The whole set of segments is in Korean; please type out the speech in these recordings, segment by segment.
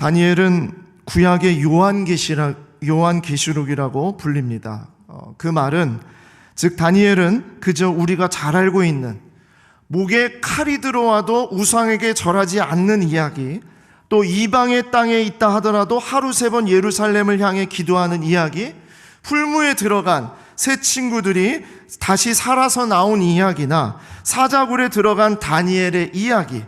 다니엘은 구약의 요한계시록이라고 불립니다. 그 말은 즉 다니엘은 그저 우리가 잘 알고 있는 목에 칼이 들어와도 우상에게 절하지 않는 이야기, 또 이방의 땅에 있다 하더라도 하루 3번 예루살렘을 향해 기도하는 이야기, 풀무에 들어간 새 친구들이 다시 살아서 나온 이야기나 사자굴에 들어간 다니엘의 이야기,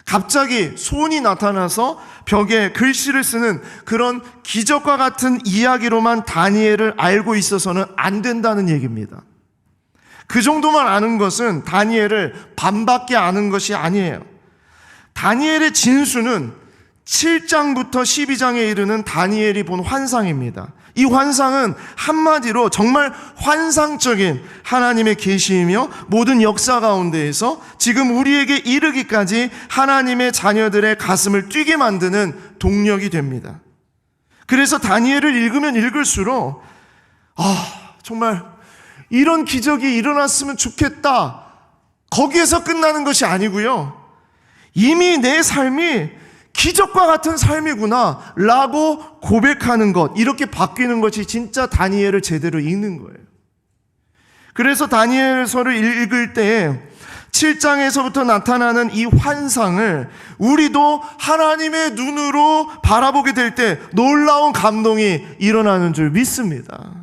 갑자기 소원이 나타나서 벽에 글씨를 쓰는 그런 기적과 같은 이야기로만 다니엘을 알고 있어서는 안 된다는 얘기입니다. 그 정도만 아는 것은 다니엘을 반밖에 아는 것이 아니에요. 다니엘의 진수는 7장부터 12장에 이르는 다니엘이 본 환상입니다. 이 환상은 한마디로 정말 환상적인 하나님의 계시이며 모든 역사 가운데에서 지금 우리에게 이르기까지 하나님의 자녀들의 가슴을 뛰게 만드는 동력이 됩니다. 그래서 다니엘을 읽으면 읽을수록 정말 이런 기적이 일어났으면 좋겠다, 거기에서 끝나는 것이 아니고요, 이미 내 삶이 기적과 같은 삶이구나 라고 고백하는 것, 이렇게 바뀌는 것이 진짜 다니엘을 제대로 읽는 거예요. 그래서 다니엘서를 읽을 때 7장에서부터 나타나는 이 환상을 우리도 하나님의 눈으로 바라보게 될 때 놀라운 감동이 일어나는 줄 믿습니다.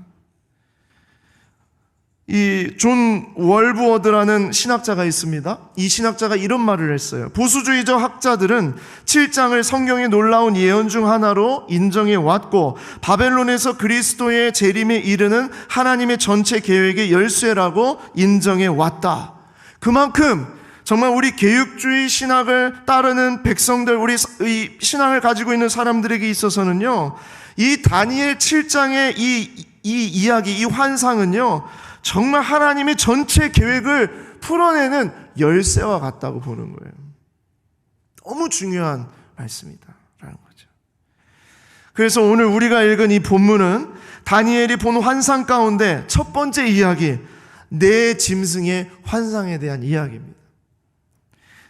이 존 월브워드라는 신학자가 있습니다. 이 신학자가 이런 말을 했어요. 보수주의적 학자들은 7장을 성경의 놀라운 예언 중 하나로 인정해 왔고 바벨론에서 그리스도의 재림에 이르는 하나님의 전체 계획의 열쇠라고 인정해 왔다. 그만큼 정말 우리 개혁주의 신학을 따르는 백성들, 우리 이 신앙을 가지고 있는 사람들에게 있어서는요, 이 다니엘 7장의 이 이야기, 이 환상은요, 정말 하나님의 전체 계획을 풀어내는 열쇠와 같다고 보는 거예요. 너무 중요한 말씀이다라는 거죠. 그래서 오늘 우리가 읽은 이 본문은 다니엘이 본 환상 가운데 첫 번째 이야기, 내 짐승의 환상에 대한 이야기입니다.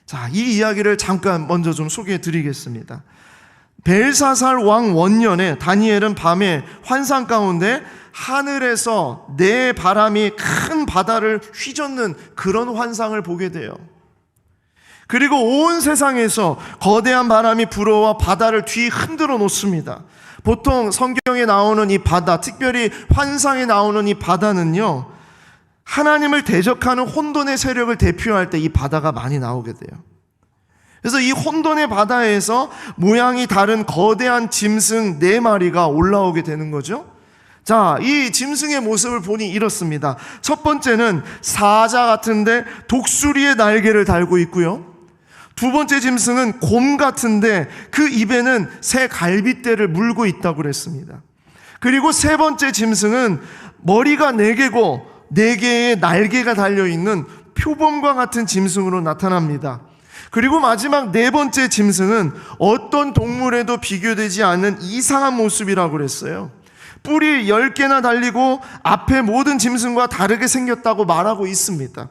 자, 이 이야기를 잠깐 먼저 좀 소개해 드리겠습니다. 벨사살 왕 원년에 다니엘은 밤에 환상 가운데 하늘에서 내 바람이 큰 바다를 휘젓는 그런 환상을 보게 돼요. 그리고 온 세상에서 거대한 바람이 불어와 바다를 뒤 흔들어 놓습니다. 보통 성경에 나오는 이 바다, 특별히 환상에 나오는 이 바다는요, 하나님을 대적하는 혼돈의 세력을 대표할 때 이 바다가 많이 나오게 돼요. 그래서 이 혼돈의 바다에서 모양이 다른 거대한 짐승 4마리가 올라오게 되는 거죠. 자, 이 짐승의 모습을 보니 이렇습니다. 첫 번째는 사자 같은데 독수리의 날개를 달고 있고요. 두 번째 짐승은 곰 같은데 그 입에는 새 갈빗대를 물고 있다고 그랬습니다. 그리고 세 번째 짐승은 머리가 4개고 4개의 날개가 달려있는 표범과 같은 짐승으로 나타납니다. 그리고 마지막 4번째 짐승은 어떤 동물에도 비교되지 않는 이상한 모습이라고 그랬어요. 뿔이 10개나 달리고 앞에 모든 짐승과 다르게 생겼다고 말하고 있습니다.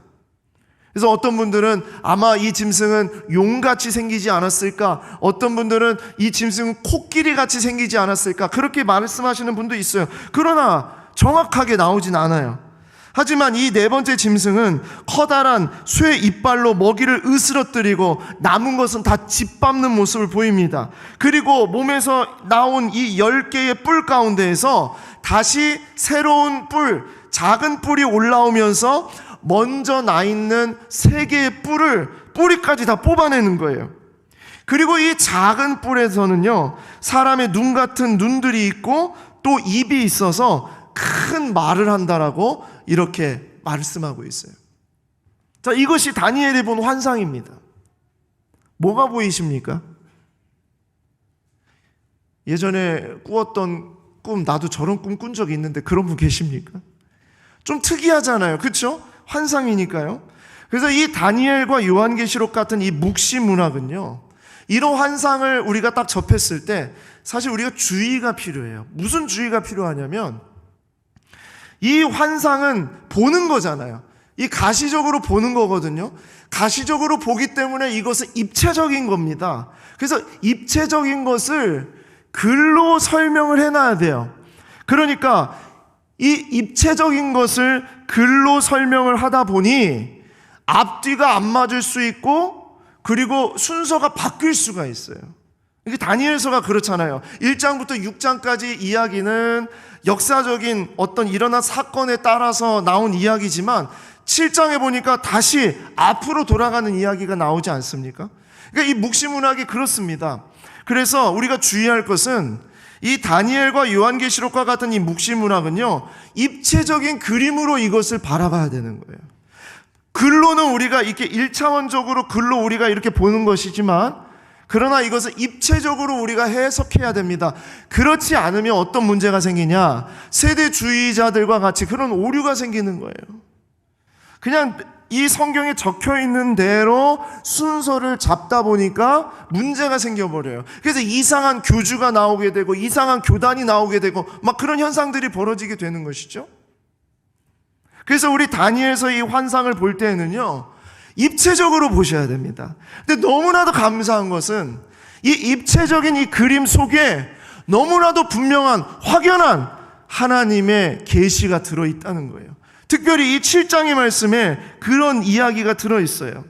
그래서 어떤 분들은 아마 이 짐승은 용같이 생기지 않았을까, 어떤 분들은 이 짐승은 코끼리같이 생기지 않았을까, 그렇게 말씀하시는 분도 있어요. 그러나 정확하게 나오진 않아요. 하지만 이 4번째 짐승은 커다란 쇠 이빨로 먹이를 으스러뜨리고 남은 것은 다 짓밟는 모습을 보입니다. 그리고 몸에서 나온 이 10개의 뿔 가운데에서 다시 새로운 뿔, 작은 뿔이 올라오면서 먼저 나 있는 3개의 뿌리까지 다 뽑아내는 거예요. 그리고 이 작은 뿔에서는요, 사람의 눈 같은 눈들이 있고 또 입이 있어서 큰 말을 한다라고 이렇게 말씀하고 있어요. 자, 이것이 다니엘이 본 환상입니다. 뭐가 보이십니까? 예전에 꾸었던 꿈, 나도 저런 꿈 꾼 적이 있는데 그런 분 계십니까? 좀 특이하잖아요. 그렇죠? 환상이니까요. 그래서 이 다니엘과 요한계시록 같은 이 묵시 문학은요, 이런 환상을 우리가 딱 접했을 때 사실 우리가 주의가 필요해요. 무슨 주의가 필요하냐면 이 환상은 보는 거잖아요. 이 가시적으로 보는 거거든요. 가시적으로 보기 때문에 이것은 입체적인 겁니다. 그래서 입체적인 것을 글로 설명을 해놔야 돼요. 그러니까 이 입체적인 것을 글로 설명을 하다 보니 앞뒤가 안 맞을 수 있고 그리고 순서가 바뀔 수가 있어요. 이게 다니엘서가 그렇잖아요. 1장부터 6장까지 이야기는 역사적인 어떤 일어난 사건에 따라서 나온 이야기지만 7장에 보니까 다시 앞으로 돌아가는 이야기가 나오지 않습니까? 그러니까 이 묵시문학이 그렇습니다. 그래서 우리가 주의할 것은 이 다니엘과 요한계시록과 같은 이 묵시문학은요, 입체적인 그림으로 이것을 바라봐야 되는 거예요. 글로는 우리가 이렇게 1차원적으로 글로 우리가 이렇게 보는 것이지만, 그러나 이것을 입체적으로 우리가 해석해야 됩니다. 그렇지 않으면 어떤 문제가 생기냐? 세대주의자들과 같이 그런 오류가 생기는 거예요. 그냥 이 성경에 적혀 있는 대로 순서를 잡다 보니까 문제가 생겨버려요. 그래서 이상한 교주가 나오게 되고 이상한 교단이 나오게 되고 막 그런 현상들이 벌어지게 되는 것이죠. 그래서 우리 다니엘서 이 환상을 볼 때에는요, 입체적으로 보셔야 됩니다. 근데 너무나도 감사한 것은 이 입체적인 이 그림 속에 너무나도 분명한 확연한 하나님의 계시가 들어있다는 거예요. 특별히 이 7장의 말씀에 그런 이야기가 들어있어요.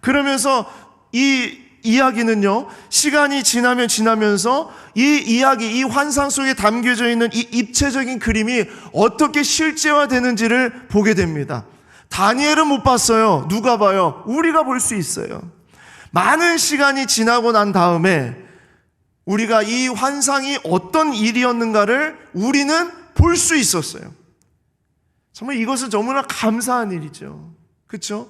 그러면서 이 이야기는요, 시간이 지나면서 이 이야기, 이 환상 속에 담겨져 있는 이 입체적인 그림이 어떻게 실제화되는지를 보게 됩니다. 다니엘은 못 봤어요. 누가 봐요? 우리가 볼 수 있어요. 많은 시간이 지나고 난 다음에 우리가 이 환상이 어떤 일이었는가를 우리는 볼 수 있었어요. 정말 이것은 너무나 감사한 일이죠. 그렇죠?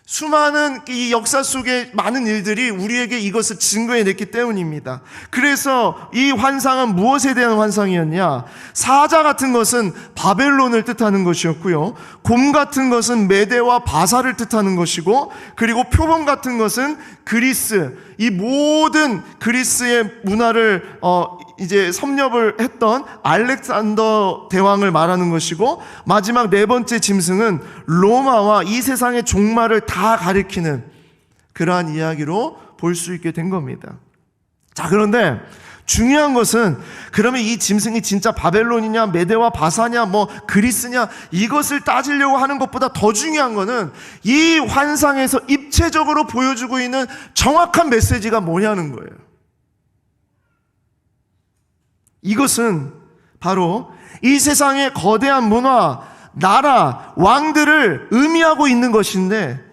수많은 이 역사 속의 많은 일들이 우리에게 이것을 증거해냈기 때문입니다. 그래서 이 환상은 무엇에 대한 환상이었냐? 사자 같은 것은 바벨론을 뜻하는 것이었고요, 곰 같은 것은 메대와 바사를 뜻하는 것이고, 그리고 표범 같은 것은 그리스, 이 모든 그리스의 문화를 이제 섭렵을 했던 알렉산더 대왕을 말하는 것이고, 마지막 네 번째 짐승은 로마와 이 세상의 종말을 다 가리키는 그러한 이야기로 볼 수 있게 된 겁니다. 자, 그런데 중요한 것은 그러면 이 짐승이 진짜 바벨론이냐 메대와 바사냐 뭐 그리스냐 이것을 따지려고 하는 것보다 더 중요한 것은 이 환상에서 입체적으로 보여주고 있는 정확한 메시지가 뭐냐는 거예요. 이것은 바로 이 세상의 거대한 문화, 나라, 왕들을 의미하고 있는 것인데,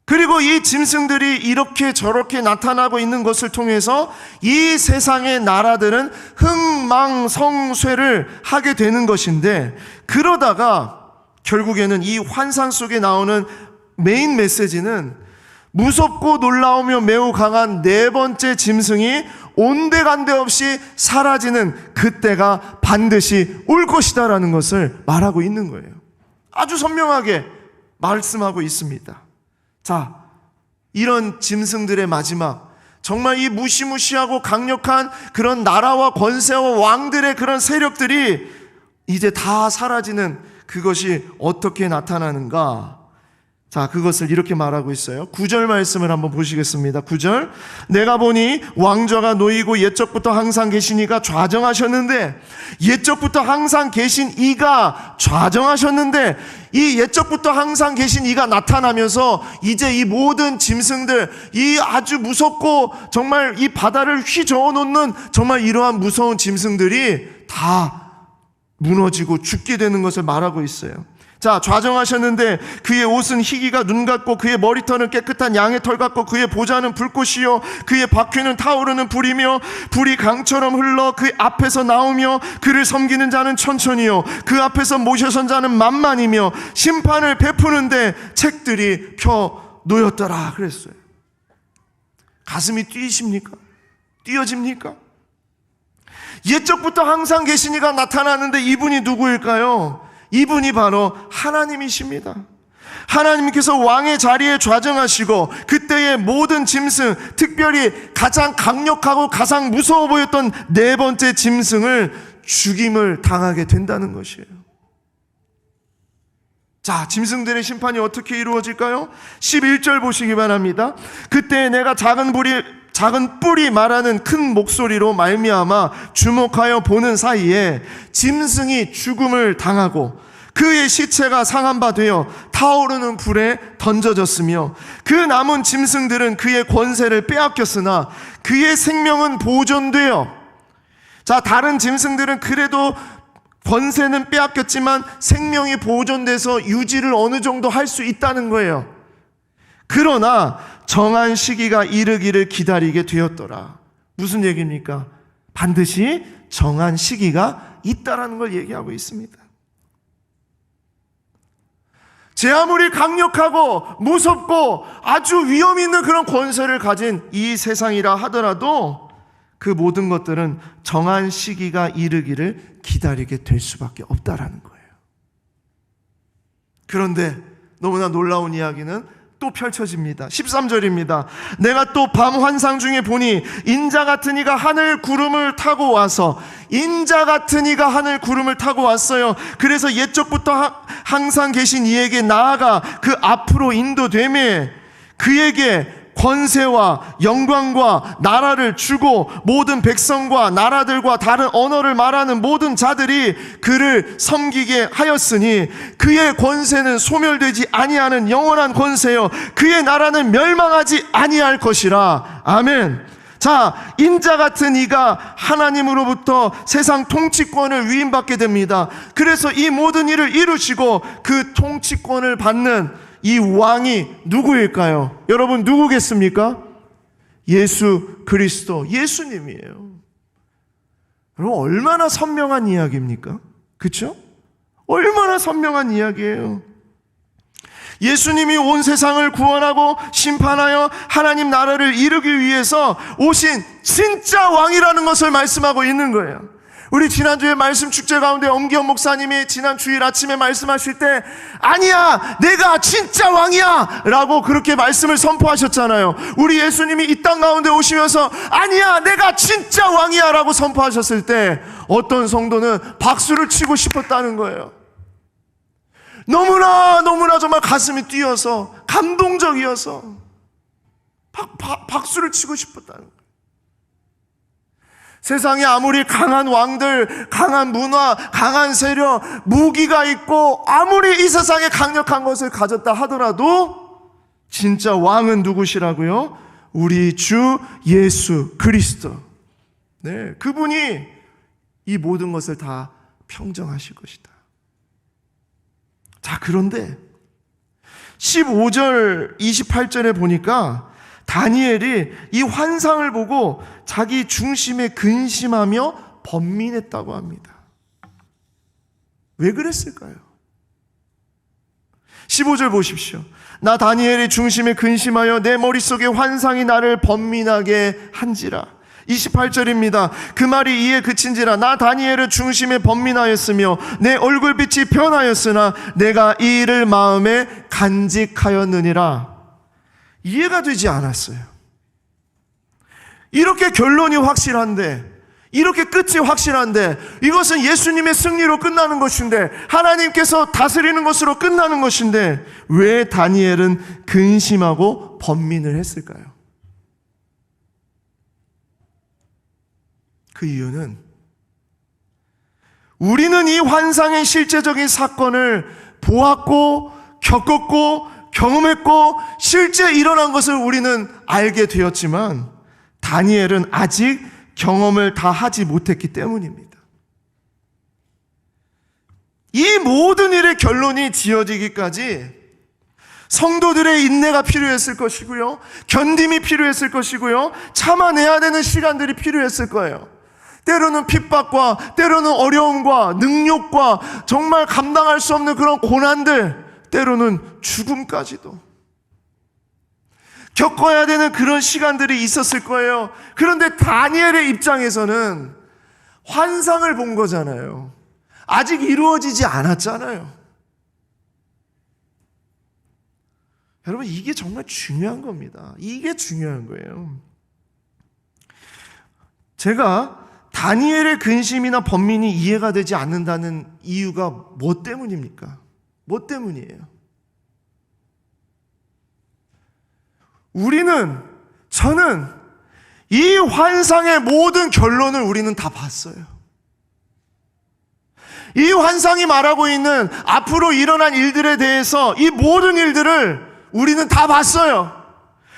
그리고 이 짐승들이 이렇게 저렇게 나타나고 있는 것을 통해서 이 세상의 나라들은 흥망성쇠를 하게 되는 것인데, 그러다가 결국에는 이 환상 속에 나오는 메인 메시지는 무섭고 놀라우며 매우 강한 네 번째 짐승이 온데간데 없이 사라지는 그때가 반드시 올 것이다 라는 것을 말하고 있는 거예요. 아주 선명하게 말씀하고 있습니다. 자, 이런 짐승들의 마지막, 정말 이 무시무시하고 강력한 그런 나라와 권세와 왕들의 그런 세력들이 이제 다 사라지는 그것이 어떻게 나타나는가? 자, 그것을 이렇게 말하고 있어요. 9절 말씀을 한번 보시겠습니다. 9절. 내가 보니 왕좌가 놓이고 옛적부터 항상 계신 이가 좌정하셨는데, 옛적부터 항상 계신 이가 좌정하셨는데, 이 옛적부터 항상 계신 이가 나타나면서 이제 이 모든 짐승들, 이 아주 무섭고 정말 이 바다를 휘저어 놓는 정말 이러한 무서운 짐승들이 다 무너지고 죽게 되는 것을 말하고 있어요. 자, 좌정하셨는데 그의 옷은 희기가 눈 같고 그의 머리털은 깨끗한 양의 털 같고 그의 보좌는 불꽃이요 그의 바퀴는 타오르는 불이며 불이 강처럼 흘러 그 앞에서 나오며 그를 섬기는 자는 천천히요 그 앞에서 모셔선 자는 만만이며 심판을 베푸는데 책들이 켜 놓였더라 그랬어요. 가슴이 뛰십니까? 뛰어집니까? 옛적부터 항상 계신 이가 나타나는데 이분이 누구일까요? 이분이 바로 하나님이십니다. 하나님께서 왕의 자리에 좌정하시고 그때의 모든 짐승, 특별히 가장 강력하고 가장 무서워 보였던 네 번째 짐승을 죽임을 당하게 된다는 것이에요. 자, 짐승들의 심판이 어떻게 이루어질까요? 11절 보시기 바랍니다. 그때 내가 작은 뿔이 말하는 큰 목소리로 말미암아 주목하여 보는 사이에 짐승이 죽음을 당하고 그의 시체가 상한 바 되어 타오르는 불에 던져졌으며 그 남은 짐승들은 그의 권세를 빼앗겼으나 그의 생명은 보존되어, 자, 다른 짐승들은 그래도 권세는 빼앗겼지만 생명이 보존돼서 유지를 어느 정도 할 수 있다는 거예요. 그러나 정한 시기가 이르기를 기다리게 되었더라. 무슨 얘기입니까? 반드시 정한 시기가 있다라는 걸 얘기하고 있습니다. 제 아무리 강력하고 무섭고 아주 위험 있는 그런 권세를 가진 이 세상이라 하더라도 그 모든 것들은 정한 시기가 이르기를 기다리게 될 수밖에 없다라는 거예요. 그런데 너무나 놀라운 이야기는 또 펼쳐집니다. 13절입니다. 내가 또 밤 환상 중에 보니 인자 같은 이가 하늘 구름을 타고 와서, 인자 같은 이가 하늘 구름을 타고 왔어요. 그래서 옛적부터 항상 계신 이에게 나아가 그 앞으로 인도되매 그에게 권세와 영광과 나라를 주고 모든 백성과 나라들과 다른 언어를 말하는 모든 자들이 그를 섬기게 하였으니 그의 권세는 소멸되지 아니하는 영원한 권세요 그의 나라는 멸망하지 아니할 것이라. 아멘. 자, 인자 같은 이가 하나님으로부터 세상 통치권을 위임받게 됩니다. 그래서 이 모든 일을 이루시고 그 통치권을 받는 이 왕이 누구일까요? 여러분, 누구겠습니까? 예수 그리스도, 예수님이에요. 여러분, 얼마나 선명한 이야기입니까? 그렇죠? 얼마나 선명한 이야기예요. 예수님이 온 세상을 구원하고 심판하여 하나님 나라를 이루기 위해서 오신 진짜 왕이라는 것을 말씀하고 있는 거예요. 우리 지난주에 말씀 축제 가운데 엄기현 목사님이 지난 주일 아침에 말씀하실 때 아니야, 내가 진짜 왕이야 라고 그렇게 말씀을 선포하셨잖아요. 우리 예수님이 이 땅 가운데 오시면서 아니야, 내가 진짜 왕이야 라고 선포하셨을 때 어떤 성도는 박수를 치고 싶었다는 거예요. 너무나 정말 가슴이 뛰어서 감동적이어서 박수를 치고 싶었다는 거예요. 세상에 아무리 강한 왕들, 강한 문화, 강한 세력, 무기가 있고 아무리 이 세상에 강력한 것을 가졌다 하더라도 진짜 왕은 누구시라고요? 우리 주 예수 그리스도. 네, 그분이 이 모든 것을 다 평정하실 것이다. 자, 그런데 15절 28절에 보니까 다니엘이 이 환상을 보고 자기 중심에 근심하며 번민했다고 합니다. 왜 그랬을까요? 15절 보십시오. 나 다니엘이 중심에 근심하여 내 머릿속에 환상이 나를 번민하게 한지라. 28절입니다. 그 말이 이에 그친지라. 나 다니엘은 중심에 번민하였으며 내 얼굴빛이 변하였으나 내가 이 일을 마음에 간직하였느니라. 이해가 되지 않았어요. 이렇게 결론이 확실한데, 이렇게 끝이 확실한데, 이것은 예수님의 승리로 끝나는 것인데, 하나님께서 다스리는 것으로 끝나는 것인데, 왜 다니엘은 근심하고 번민을 했을까요? 그 이유는 우리는 이 환상의 실제적인 사건을 보았고 겪었고 경험했고 실제 일어난 것을 우리는 알게 되었지만 다니엘은 아직 경험을 다 하지 못했기 때문입니다. 이 모든 일의 결론이 지어지기까지 성도들의 인내가 필요했을 것이고요, 견딤이 필요했을 것이고요, 참아내야 되는 시간들이 필요했을 거예요. 때로는 핍박과 때로는 어려움과 능욕과 정말 감당할 수 없는 그런 고난들, 때로는 죽음까지도 겪어야 되는 그런 시간들이 있었을 거예요. 그런데 다니엘의 입장에서는 환상을 본 거잖아요. 아직 이루어지지 않았잖아요. 여러분, 이게 정말 중요한 겁니다. 이게 중요한 거예요. 제가 다니엘의 근심이나 번민이 이해가 되지 않는다는 이유가 뭐 때문입니까? 뭐 때문이에요? 저는 이 환상의 모든 결론을 우리는 다 봤어요. 이 환상이 말하고 있는 앞으로 일어난 일들에 대해서 이 모든 일들을 우리는 다 봤어요.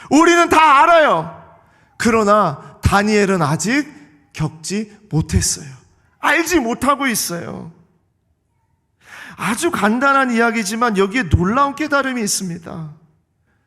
우리는 다 알아요. 그러나 다니엘은 아직 겪지 못했어요. 알지 못하고 있어요. 아주 간단한 이야기지만 여기에 놀라운 깨달음이 있습니다.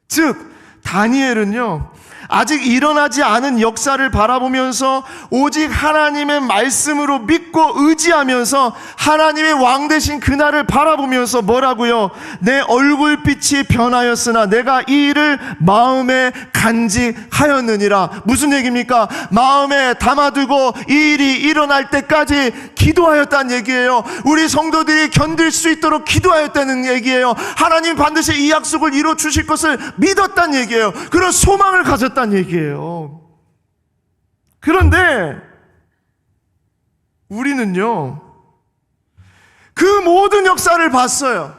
즉, 다니엘은요, 아직 일어나지 않은 역사를 바라보면서 오직 하나님의 말씀으로 믿고 의지하면서 하나님의 왕 되신 그날을 바라보면서 뭐라고요? 내 얼굴빛이 변하였으나 내가 이 일을 마음에 간직하였느니라. 무슨 얘기입니까? 마음에 담아두고 이 일이 일어날 때까지 기도하였다는 얘기예요. 우리 성도들이 견딜 수 있도록 기도하였다는 얘기예요. 하나님 반드시 이 약속을 이루어 주실 것을 믿었다는 얘기예요. 그런 소망을 가졌다는 얘기예요. 그런데 우리는요, 그 모든 역사를 봤어요.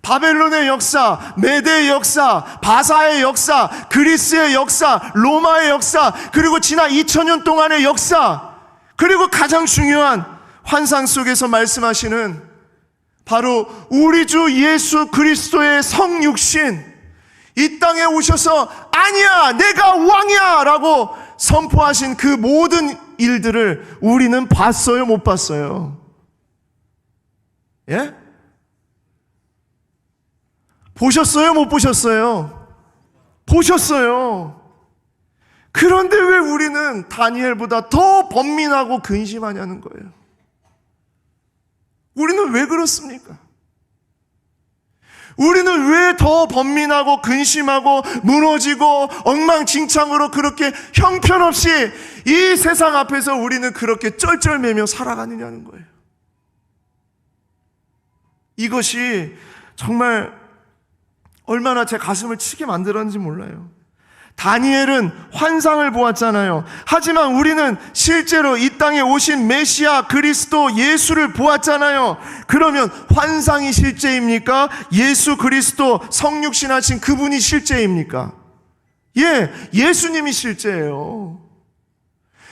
바벨론의 역사, 메대의 역사, 바사의 역사, 그리스의 역사, 로마의 역사, 그리고 지난 2000년 동안의 역사, 그리고 가장 중요한 환상 속에서 말씀하시는 바로 우리 주 예수 그리스도의 성육신, 이 땅에 오셔서 아니야, 내가 왕이야 라고 선포하신 그 모든 일들을 우리는 봤어요, 못 봤어요? 예? 보셨어요, 못 보셨어요? 보셨어요. 그런데 왜 우리는 다니엘보다 더 번민하고 근심하냐는 거예요. 우리는 왜 그렇습니까? 우리는 왜 더 번민하고 근심하고 무너지고 엉망진창으로 그렇게 형편없이 이 세상 앞에서 우리는 그렇게 쩔쩔매며 살아가느냐는 거예요. 이것이 정말 얼마나 제 가슴을 치게 만들었는지 몰라요. 다니엘은 환상을 보았잖아요. 하지만 우리는 실제로 이 땅에 오신 메시아 그리스도 예수를 보았잖아요. 그러면 환상이 실제입니까? 예수 그리스도 성육신하신 그분이 실제입니까? 예, 예수님이 실제예요.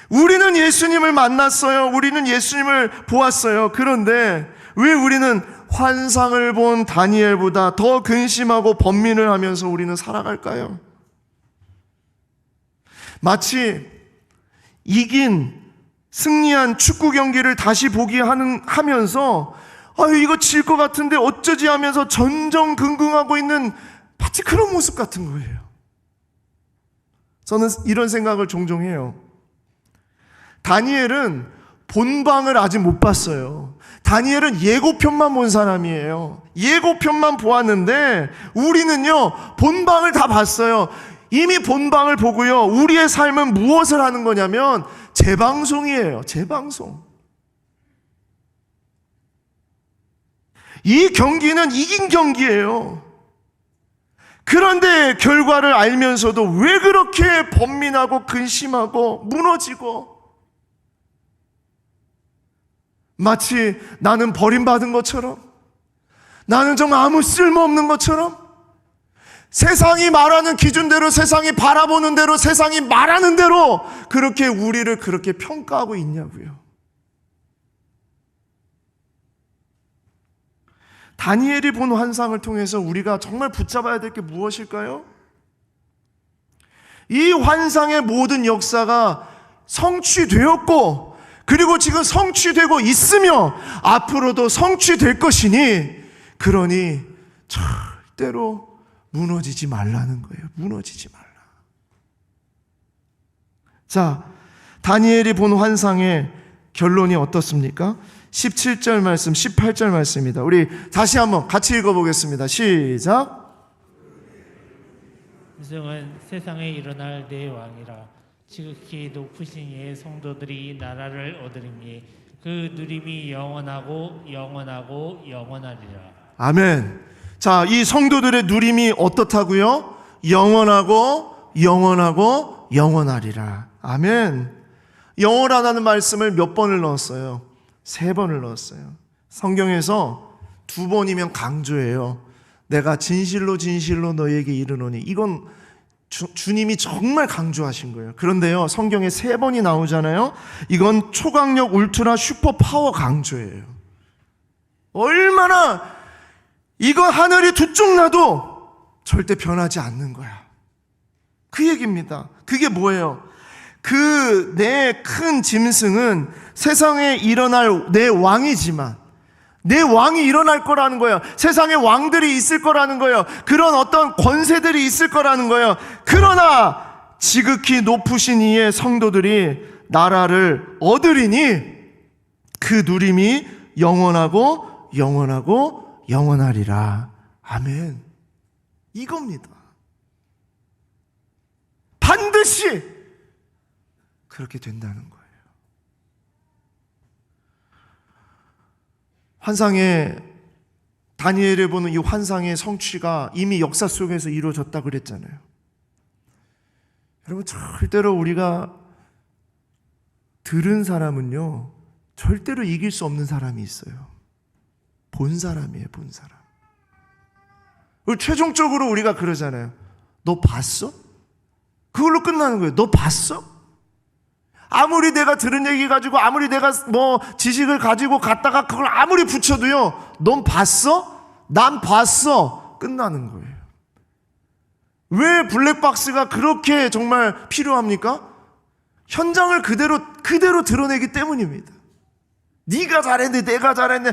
우리는 예수님을 만났어요. 우리는 예수님을 보았어요. 그런데 왜 우리는 환상을 본 다니엘보다 더 근심하고 번민을 하면서 우리는 살아갈까요? 마치 승리한 축구 경기를 다시 보기 하면서 이거 질 것 같은데 어쩌지 하면서 전전긍긍하고 있는 마치 그런 모습 같은 거예요. 저는 이런 생각을 종종 해요. 다니엘은 본방을 아직 못 봤어요. 다니엘은 예고편만 본 사람이에요. 예고편만 보았는데 우리는요, 본방을 다 봤어요. 이미 본방을 보고요, 우리의 삶은 무엇을 하는 거냐면 재방송이에요. 재방송. 이 경기는 이긴 경기예요. 그런데 결과를 알면서도 왜 그렇게 번민하고 근심하고 무너지고, 마치 나는 버림받은 것처럼, 나는 정말 아무 쓸모없는 것처럼, 세상이 말하는 기준대로, 세상이 바라보는 대로, 세상이 말하는 대로 그렇게 우리를 그렇게 평가하고 있냐고요. 다니엘이 본 환상을 통해서 우리가 정말 붙잡아야 될 게 무엇일까요? 이 환상의 모든 역사가 성취되었고, 그리고 지금 성취되고 있으며 앞으로도 성취될 것이니, 그러니 절대로 무너지지 말라는 거예요. 무너지지 말라. 자, 다니엘이 본 환상의 결론이 어떻습니까? 17절 말씀, 18절 말씀입니다. 우리 다시 한번 같이 읽어보겠습니다. 시작. 이승은 세상에 일어날 내 왕이라. 지극히 높으신 이의 성도들이 나라를 얻으리니 그 누림이 영원하고 영원하고 영원하리라. 아멘. 자, 이 성도들의 누림이 어떻다고요? 영원하고 영원하고 영원하리라. 아멘. 영원하다는 말씀을 몇 번을 넣었어요? 3번을 넣었어요. 성경에서 두 번이면 강조해요. 내가 진실로 진실로 너희에게 이르노니. 이건 주님이 정말 강조하신 거예요. 그런데요, 성경에 3번이 나오잖아요. 이건 초강력 울트라 슈퍼 파워 강조예요. 얼마나 이거 하늘이 두 쪽 나도 절대 변하지 않는 거야. 그 얘기입니다. 그게 뭐예요? 그 내 큰 짐승은 세상에 일어날 내 왕이지만 내 왕이 일어날 거라는 거예요. 세상에 왕들이 있을 거라는 거예요. 그런 어떤 권세들이 있을 거라는 거예요. 그러나 지극히 높으신 이의 성도들이 나라를 얻으리니 그 누림이 영원하고 영원하고 영원하리라. 아멘. 이겁니다. 반드시 그렇게 된다는 거예요. 환상의 다니엘을 보는 이 환상의 성취가 이미 역사 속에서 이루어졌다고 그랬잖아요. 여러분, 절대로 우리가 들은 사람은요, 절대로 이길 수 없는 사람이 있어요. 본 사람이에요, 본 사람. 최종적으로 우리가 그러잖아요. 너 봤어? 그걸로 끝나는 거예요. 너 봤어? 아무리 내가 들은 얘기 가지고 아무리 내가 뭐 지식을 가지고 갔다가 그걸 아무리 붙여도요, 넌 봤어? 난 봤어. 끝나는 거예요. 왜 블랙박스가 그렇게 정말 필요합니까? 현장을 그대로 드러내기 때문입니다. 네가 잘했네, 내가 잘했네,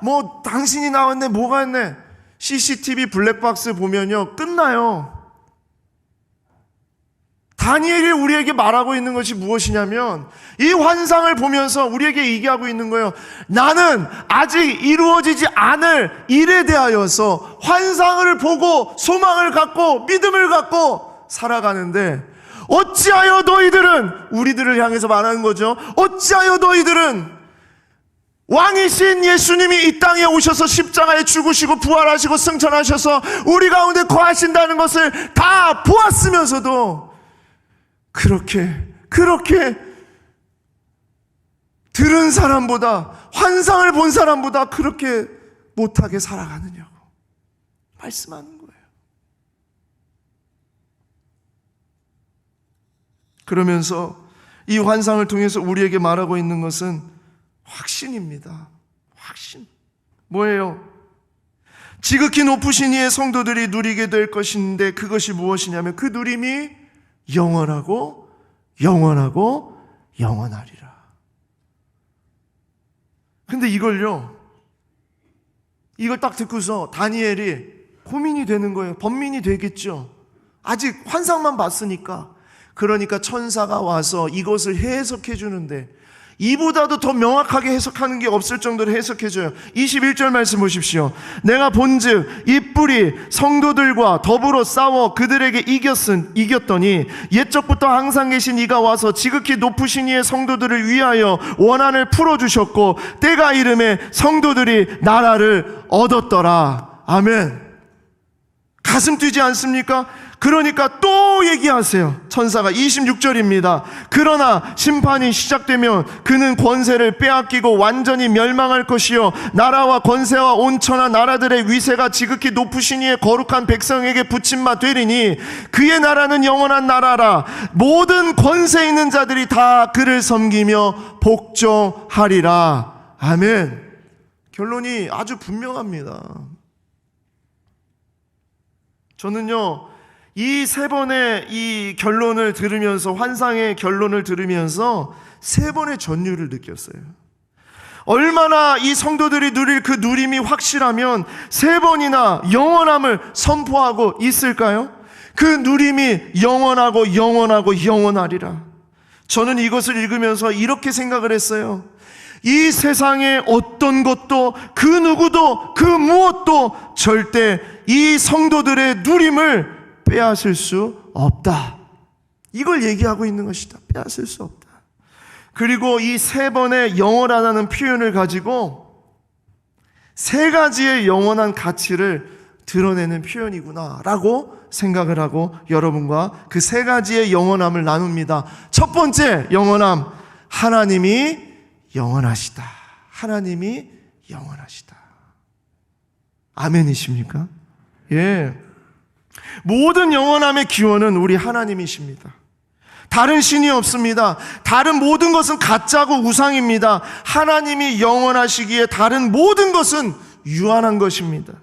뭐 당신이 나왔네, 뭐가 했네. CCTV 블랙박스 보면요, 끝나요. 다니엘이 우리에게 말하고 있는 것이 무엇이냐면, 이 환상을 보면서 우리에게 얘기하고 있는 거예요. 나는 아직 이루어지지 않을 일에 대하여서 환상을 보고 소망을 갖고 믿음을 갖고 살아가는데, 어찌하여 너희들은, 우리들을 향해서 말하는 거죠. 어찌하여 너희들은 왕이신 예수님이 이 땅에 오셔서 십자가에 죽으시고 부활하시고 승천하셔서 우리 가운데 거하신다는 것을 다 보았으면서도 그렇게 들은 사람보다, 환상을 본 사람보다 그렇게 못하게 살아가느냐고 말씀하는 거예요. 그러면서 이 환상을 통해서 우리에게 말하고 있는 것은 확신입니다. 확신. 뭐예요? 지극히 높으신 이의 성도들이 누리게 될 것인데, 그것이 무엇이냐면 그 누림이 영원하고 영원하고 영원하리라. 근데 이걸 딱 듣고서 다니엘이 고민이 되는 거예요. 번민이 되겠죠. 아직 환상만 봤으니까. 그러니까 천사가 와서 이것을 해석해 주는데, 이보다도 더 명확하게 해석하는 게 없을 정도로 해석해줘요. 21절 말씀 보십시오. 내가 본즉 이 뿔이 성도들과 더불어 싸워 그들에게 이겼더니 옛적부터 항상 계신 이가 와서 지극히 높으신 이의 성도들을 위하여 원한을 풀어주셨고 때가 이름에 성도들이 나라를 얻었더라. 아멘. 가슴 뛰지 않습니까? 그러니까 또 얘기하세요. 천사가 26절입니다. 그러나 심판이 시작되면 그는 권세를 빼앗기고 완전히 멸망할 것이요 나라와 권세와 온 천하 나라들의 위세가 지극히 높으신 이의 거룩한 백성에게 붙임마 되리니 그의 나라는 영원한 나라라. 모든 권세 있는 자들이 다 그를 섬기며 복종하리라. 아멘. 결론이 아주 분명합니다. 저는요, 이 3번의 이 결론을 들으면서, 환상의 결론을 들으면서 3번의 전율을 느꼈어요. 얼마나 이 성도들이 누릴 그 누림이 확실하면 3번이나 영원함을 선포하고 있을까요? 그 누림이 영원하고 영원하고 영원하리라. 저는 이것을 읽으면서 이렇게 생각을 했어요. 이 세상의 어떤 것도 그 누구도 그 무엇도 절대 이 성도들의 누림을 빼앗을 수 없다. 이걸 얘기하고 있는 것이다. 빼앗을 수 없다. 그리고 이 3번의 영원하다는 표현을 가지고 3가지의 영원한 가치를 드러내는 표현이구나 라고 생각을 하고 여러분과 그 3가지의 영원함을 나눕니다. 첫 번째 영원함, 하나님이 영원하시다. 하나님이 영원하시다. 아멘이십니까? 예. 모든 영원함의 기원은 우리 하나님이십니다. 다른 신이 없습니다. 다른 모든 것은 가짜고 우상입니다. 하나님이 영원하시기에 다른 모든 것은 유한한 것입니다.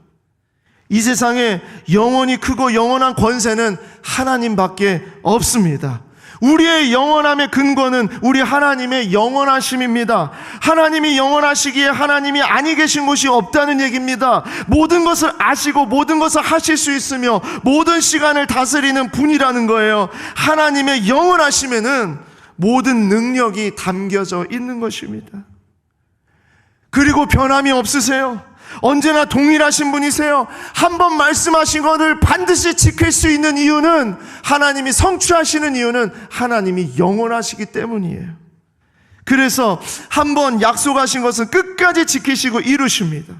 이 세상에 영원히 크고 영원한 권세는 하나님밖에 없습니다. 우리의 영원함의 근거는 우리 하나님의 영원하심입니다. 하나님이 영원하시기에 하나님이 아니 계신 곳이 없다는 얘기입니다. 모든 것을 아시고 모든 것을 하실 수 있으며 모든 시간을 다스리는 분이라는 거예요. 하나님의 영원하심에는 모든 능력이 담겨져 있는 것입니다. 그리고 변함이 없으세요. 언제나 동일하신 분이세요. 한번 말씀하신 것을 반드시 지킬 수 있는 이유는, 하나님이 성취하시는 이유는 하나님이 영원하시기 때문이에요. 그래서 한번 약속하신 것은 끝까지 지키시고 이루십니다.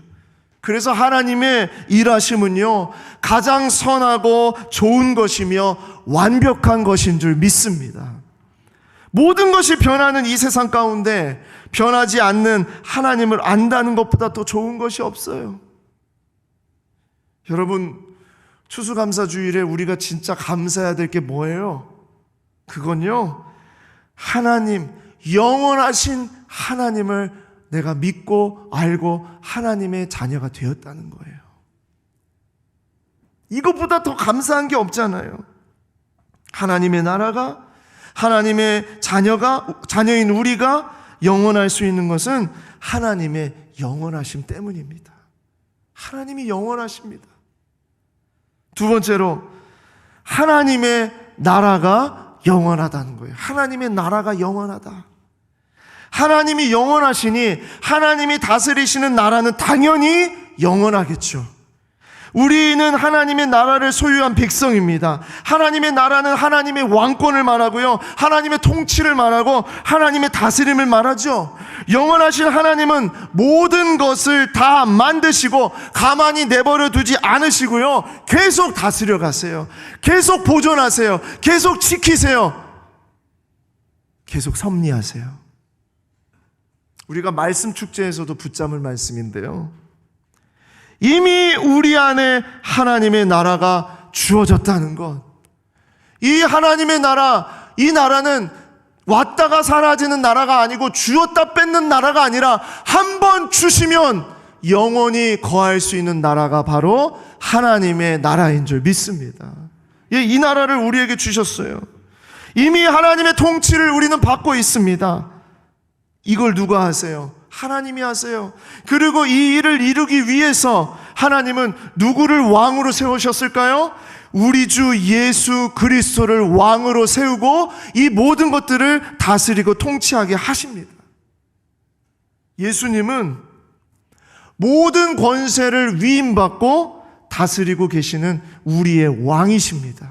그래서 하나님의 일하심은요, 가장 선하고 좋은 것이며 완벽한 것인 줄 믿습니다. 모든 것이 변하는 이 세상 가운데 변하지 않는 하나님을 안다는 것보다 더 좋은 것이 없어요. 여러분, 추수감사주일에 우리가 진짜 감사해야 될 게 뭐예요? 그건요, 하나님, 영원하신 하나님을 내가 믿고 알고 하나님의 자녀가 되었다는 거예요. 이것보다 더 감사한 게 없잖아요. 하나님의 나라가, 하나님의 자녀인 우리가 영원할 수 있는 것은 하나님의 영원하심 때문입니다. 하나님이 영원하십니다. 두 번째로, 하나님의 나라가 영원하다는 거예요. 하나님의 나라가 영원하다. 하나님이 영원하시니 하나님이 다스리시는 나라는 당연히 영원하겠죠. 우리는 하나님의 나라를 소유한 백성입니다. 하나님의 나라는 하나님의 왕권을 말하고요, 하나님의 통치를 말하고 하나님의 다스림을 말하죠. 영원하신 하나님은 모든 것을 다 만드시고 가만히 내버려 두지 않으시고요, 계속 다스려 가세요. 계속 보존하세요. 계속 지키세요. 계속 섭리하세요. 우리가 말씀 축제에서도 붙잡을 말씀인데요, 이미 우리 안에 하나님의 나라가 주어졌다는 것. 이 하나님의 나라, 이 나라는 왔다가 사라지는 나라가 아니고 주었다 뺏는 나라가 아니라 한 번 주시면 영원히 거할 수 있는 나라가 바로 하나님의 나라인 줄 믿습니다. 이 나라를 우리에게 주셨어요. 이미 하나님의 통치를 우리는 받고 있습니다. 이걸 누가 하세요? 하나님이 하세요. 그리고 이 일을 이루기 위해서 하나님은 누구를 왕으로 세우셨을까요? 우리 주 예수 그리스도를 왕으로 세우고 이 모든 것들을 다스리고 통치하게 하십니다. 예수님은 모든 권세를 위임받고 다스리고 계시는 우리의 왕이십니다.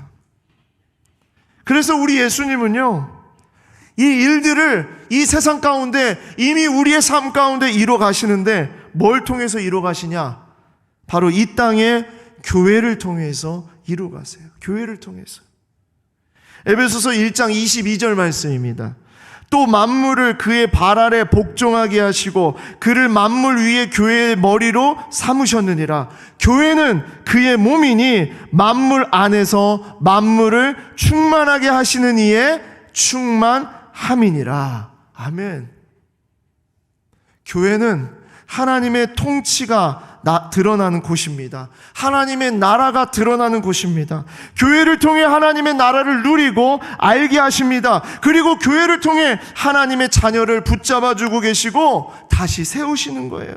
그래서 우리 예수님은요, 이 일들을 이 세상 가운데 이미 우리의 삶 가운데 이루어 가시는데 뭘 통해서 이루어 가시냐? 바로 이 땅의 교회를 통해서 이루어 가세요. 교회를 통해서. 에베소서 1장 22절 말씀입니다. 또 만물을 그의 발 아래 복종하게 하시고 그를 만물 위에 교회의 머리로 삼으셨느니라. 교회는 그의 몸이니 만물 안에서 만물을 충만하게 하시는 이의 충만함이니라. 아멘. 교회는 하나님의 통치가 드러나는 곳입니다. 하나님의 나라가 드러나는 곳입니다. 교회를 통해 하나님의 나라를 누리고 알게 하십니다. 그리고 교회를 통해 하나님의 자녀를 붙잡아 주고 계시고 다시 세우시는 거예요.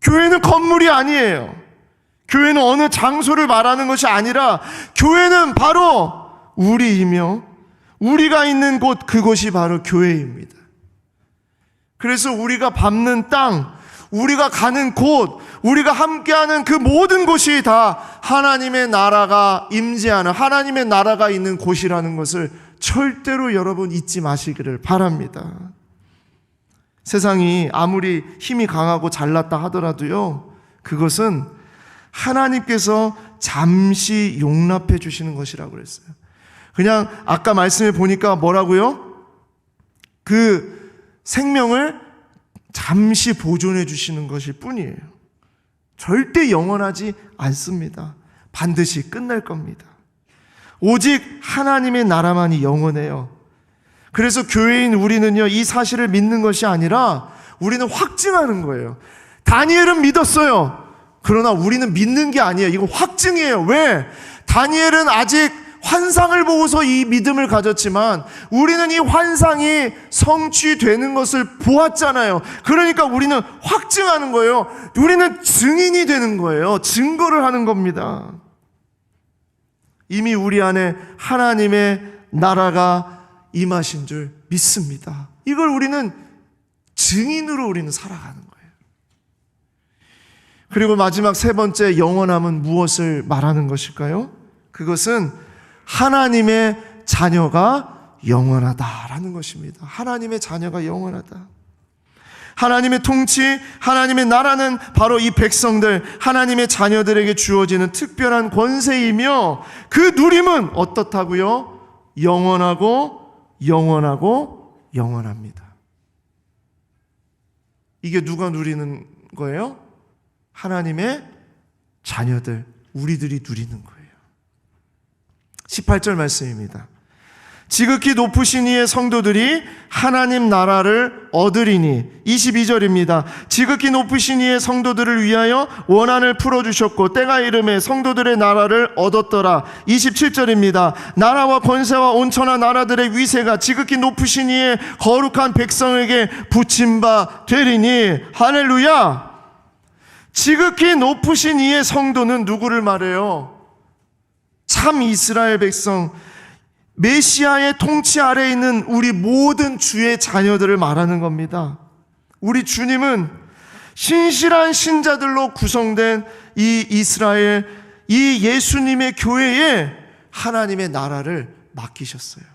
교회는 건물이 아니에요. 교회는 어느 장소를 말하는 것이 아니라 교회는 바로 우리이며 우리가 있는 곳, 그곳이 바로 교회입니다. 그래서 우리가 밟는 땅, 우리가 가는 곳, 우리가 함께하는 그 모든 곳이 다 하나님의 나라가 임재하는, 하나님의 나라가 있는 곳이라는 것을 절대로 여러분 잊지 마시기를 바랍니다. 세상이 아무리 힘이 강하고 잘났다 하더라도요, 그것은 하나님께서 잠시 용납해 주시는 것이라고 그랬어요. 그냥 아까 말씀해 보니까 뭐라고요? 그 생명을 잠시 보존해 주시는 것일 뿐이에요. 절대 영원하지 않습니다. 반드시 끝날 겁니다. 오직 하나님의 나라만이 영원해요. 그래서 교회인 우리는요, 이 사실을 믿는 것이 아니라 우리는 확증하는 거예요. 다니엘은 믿었어요. 그러나 우리는 믿는 게 아니에요. 이거 확증이에요. 왜? 다니엘은 아직 환상을 보고서 이 믿음을 가졌지만 우리는 이 환상이 성취되는 것을 보았잖아요. 그러니까 우리는 확증하는 거예요. 우리는 증인이 되는 거예요. 증거를 하는 겁니다. 이미 우리 안에 하나님의 나라가 임하신 줄 믿습니다. 이걸 우리는 증인으로 우리는 살아가는 거예요. 그리고 마지막 세 번째 영원함은 무엇을 말하는 것일까요? 그것은 하나님의 자녀가 영원하다라는 것입니다. 하나님의 자녀가 영원하다. 하나님의 통치, 하나님의 나라는 바로 이 백성들, 하나님의 자녀들에게 주어지는 특별한 권세이며 그 누림은 어떻다고요? 영원하고 영원하고 영원합니다. 이게 누가 누리는 거예요? 하나님의 자녀들, 우리들이 누리는 거예요. 18절 말씀입니다. 지극히 높으신 이의 성도들이 하나님 나라를 얻으리니. 22절입니다. 지극히 높으신 이의 성도들을 위하여 원한을 풀어주셨고 때가 이름에 성도들의 나라를 얻었더라. 27절입니다. 나라와 권세와 온천한 나라들의 위세가 지극히 높으신 이의 거룩한 백성에게 붙임 바 되리니. 할렐루야. 지극히 높으신 이의 성도는 누구를 말해요? 참 이스라엘 백성, 메시아의 통치 아래에 있는 우리 모든 주의 자녀들을 말하는 겁니다. 우리 주님은 신실한 신자들로 구성된 이 이스라엘, 이 예수님의 교회에 하나님의 나라를 맡기셨어요.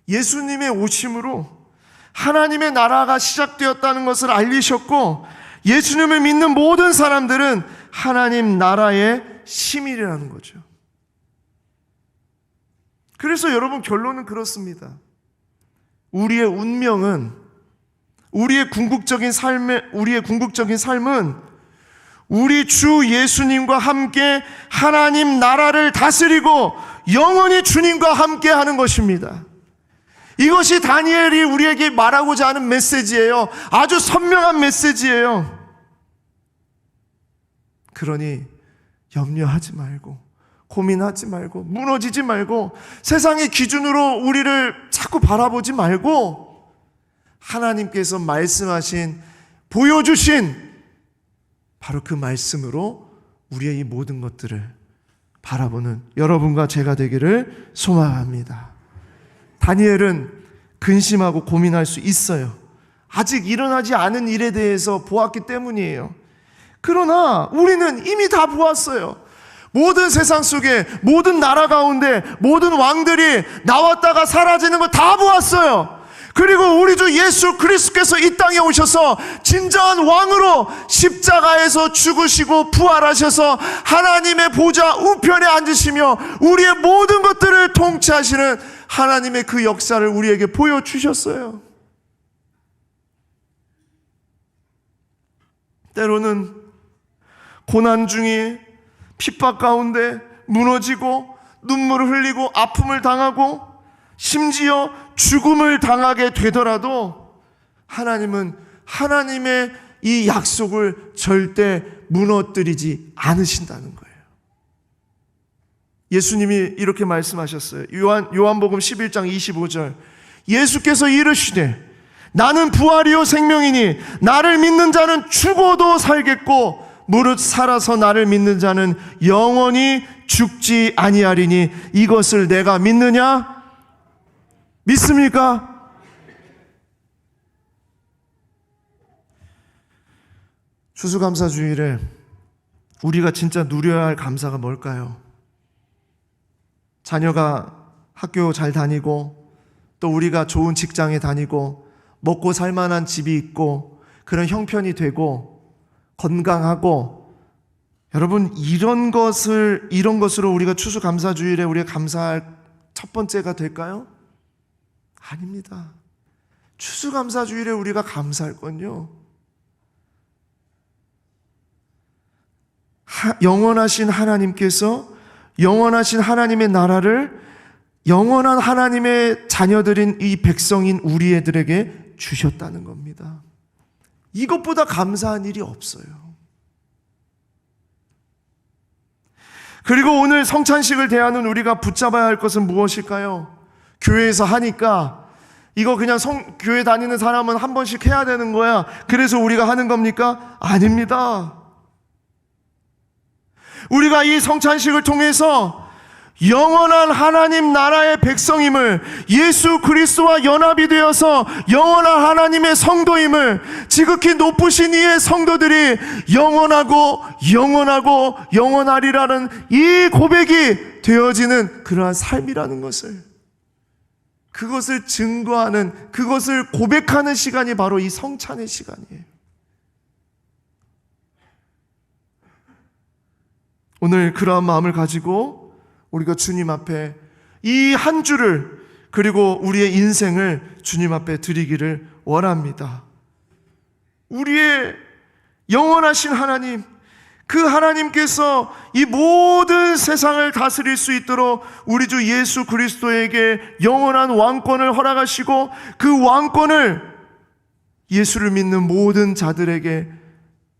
예수님의 오심으로 하나님의 나라가 시작되었다는 것을 알리셨고 예수님을 믿는 모든 사람들은 하나님 나라의 시민이라는 거죠. 그래서 여러분 결론은 그렇습니다. 우리의 운명은, 우리의 궁극적인 삶은 우리 주 예수님과 함께 하나님 나라를 다스리고 영원히 주님과 함께 하는 것입니다. 이것이 다니엘이 우리에게 말하고자 하는 메시지예요. 아주 선명한 메시지예요. 그러니 염려하지 말고, 고민하지 말고, 무너지지 말고, 세상의 기준으로 우리를 자꾸 바라보지 말고 하나님께서 말씀하신, 보여주신 바로 그 말씀으로 우리의 이 모든 것들을 바라보는 여러분과 제가 되기를 소망합니다. 다니엘은 근심하고 고민할 수 있어요. 아직 일어나지 않은 일에 대해서 보았기 때문이에요. 그러나 우리는 이미 다 보았어요. 모든 세상 속에, 모든 나라 가운데 모든 왕들이 나왔다가 사라지는 거 다 보았어요. 그리고 우리 주 예수 그리스도께서 이 땅에 오셔서 진정한 왕으로 십자가에서 죽으시고 부활하셔서 하나님의 보좌 우편에 앉으시며 우리의 모든 것들을 통치하시는 하나님의 그 역사를 우리에게 보여주셨어요. 때로는 고난 중에 핍박 가운데 무너지고 눈물을 흘리고 아픔을 당하고 심지어 죽음을 당하게 되더라도 하나님은 하나님의 이 약속을 절대 무너뜨리지 않으신다는 거예요. 예수님이 이렇게 말씀하셨어요. 요한복음 11장 25절. 예수께서 이르시되 나는 부활이요 생명이니 나를 믿는 자는 죽어도 살겠고 무릇 살아서 나를 믿는 자는 영원히 죽지 아니하리니 이것을 내가 믿느냐? 믿습니까? 추수감사주일에 우리가 진짜 누려야 할 감사가 뭘까요? 자녀가 학교 잘 다니고 또 우리가 좋은 직장에 다니고 먹고 살만한 집이 있고 그런 형편이 되고 건강하고, 여러분 이런 것으로 우리가 추수감사주일에 우리가 감사할 첫 번째가 될까요? 아닙니다. 추수감사주일에 우리가 감사할 건요, 영원하신 하나님께서 영원하신 하나님의 나라를 영원한 하나님의 자녀들인 이 백성인 우리 애들에게 주셨다는 겁니다. 이것보다 감사한 일이 없어요. 그리고 오늘 성찬식을 대하는 우리가 붙잡아야 할 것은 무엇일까요? 교회에서 하니까 이거 그냥 교회 다니는 사람은 한 번씩 해야 되는 거야, 그래서 우리가 하는 겁니까? 아닙니다. 우리가 이 성찬식을 통해서 영원한 하나님 나라의 백성임을, 예수 그리스도와 연합이 되어서 영원한 하나님의 성도임을, 지극히 높으신 이의 성도들이 영원하고 영원하고 영원하리라는 이 고백이 되어지는 그러한 삶이라는 것을, 그것을 증거하는, 그것을 고백하는 시간이 바로 이 성찬의 시간이에요. 오늘 그러한 마음을 가지고 우리가 주님 앞에 이 한 주를, 그리고 우리의 인생을 주님 앞에 드리기를 원합니다. 우리의 영원하신 하나님, 그 하나님께서 이 모든 세상을 다스릴 수 있도록 우리 주 예수 그리스도에게 영원한 왕권을 허락하시고, 그 왕권을 예수를 믿는 모든 자들에게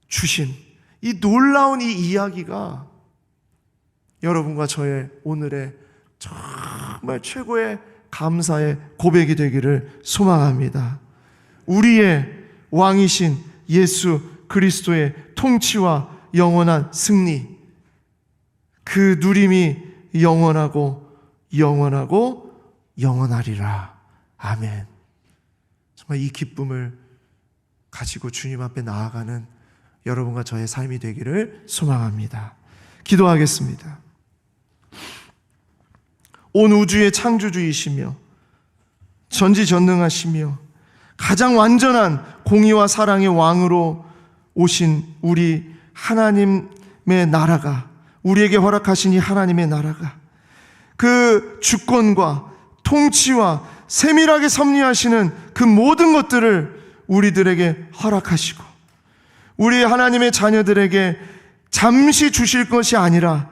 주신 이 놀라운 이 이야기가 여러분과 저의 오늘의 정말 최고의 감사의 고백이 되기를 소망합니다. 우리의 왕이신 예수 그리스도의 통치와 영원한 승리, 그 누림이 영원하고 영원하고 영원하리라. 아멘. 정말 이 기쁨을 가지고 주님 앞에 나아가는 여러분과 저의 삶이 되기를 소망합니다. 기도하겠습니다. 온 우주의 창조주이시며 전지전능하시며 가장 완전한 공의와 사랑의 왕으로 오신 우리 하나님의 나라가, 우리에게 허락하신 이 하나님의 나라가, 그 주권과 통치와 세밀하게 섭리하시는 그 모든 것들을 우리들에게 허락하시고, 우리 하나님의 자녀들에게 잠시 주실 것이 아니라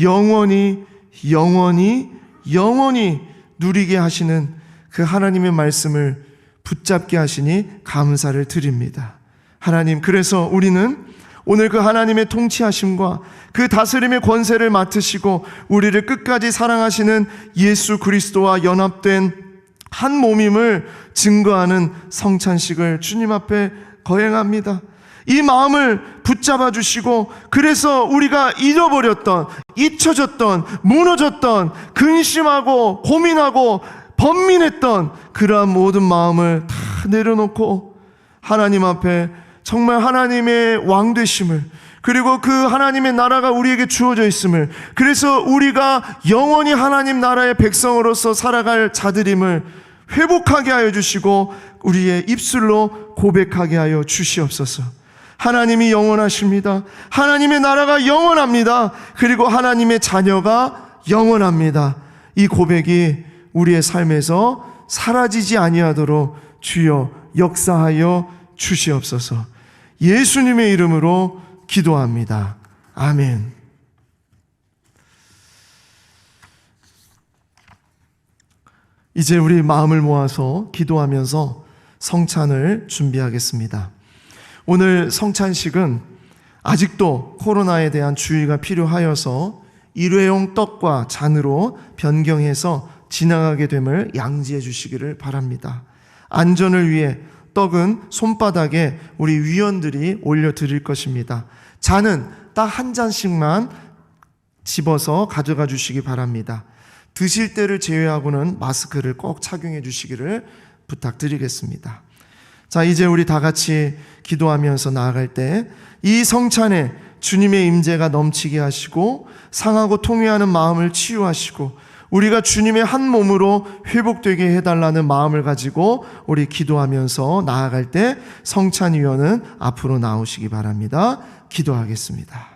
영원히 영원히 영원히 누리게 하시는 그 하나님의 말씀을 붙잡게 하시니 감사를 드립니다. 하나님, 그래서 우리는 오늘 그 하나님의 통치하심과 그 다스림의 권세를 맡으시고 우리를 끝까지 사랑하시는 예수 그리스도와 연합된 한 몸임을 증거하는 성찬식을 주님 앞에 거행합니다. 이 마음을 붙잡아 주시고, 그래서 우리가 잃어버렸던, 잊혀졌던, 무너졌던, 근심하고 고민하고 번민했던 그러한 모든 마음을 다 내려놓고 하나님 앞에 정말 하나님의 왕 되심을, 그리고 그 하나님의 나라가 우리에게 주어져 있음을, 그래서 우리가 영원히 하나님 나라의 백성으로서 살아갈 자들임을 회복하게 하여 주시고 우리의 입술로 고백하게 하여 주시옵소서. 하나님이 영원하십니다. 하나님의 나라가 영원합니다. 그리고 하나님의 자녀가 영원합니다. 이 고백이 우리의 삶에서 사라지지 아니하도록 주여 역사하여 주시옵소서. 예수님의 이름으로 기도합니다. 아멘. 이제 우리 마음을 모아서 기도하면서 성찬을 준비하겠습니다. 오늘 성찬식은 아직도 코로나에 대한 주의가 필요하여서 일회용 떡과 잔으로 변경해서 지나가게 됨을 양지해 주시기를 바랍니다. 안전을 위해 떡은 손바닥에 우리 위원들이 올려드릴 것입니다. 잔은 딱 한 잔씩만 집어서 가져가 주시기 바랍니다. 드실 때를 제외하고는 마스크를 꼭 착용해 주시기를 부탁드리겠습니다. 자, 이제 우리 다 같이 기도하면서 나아갈 때 이 성찬에 주님의 임재가 넘치게 하시고 상하고 통회하는 마음을 치유하시고 우리가 주님의 한 몸으로 회복되게 해달라는 마음을 가지고 우리 기도하면서 나아갈 때 성찬위원은 앞으로 나오시기 바랍니다. 기도하겠습니다.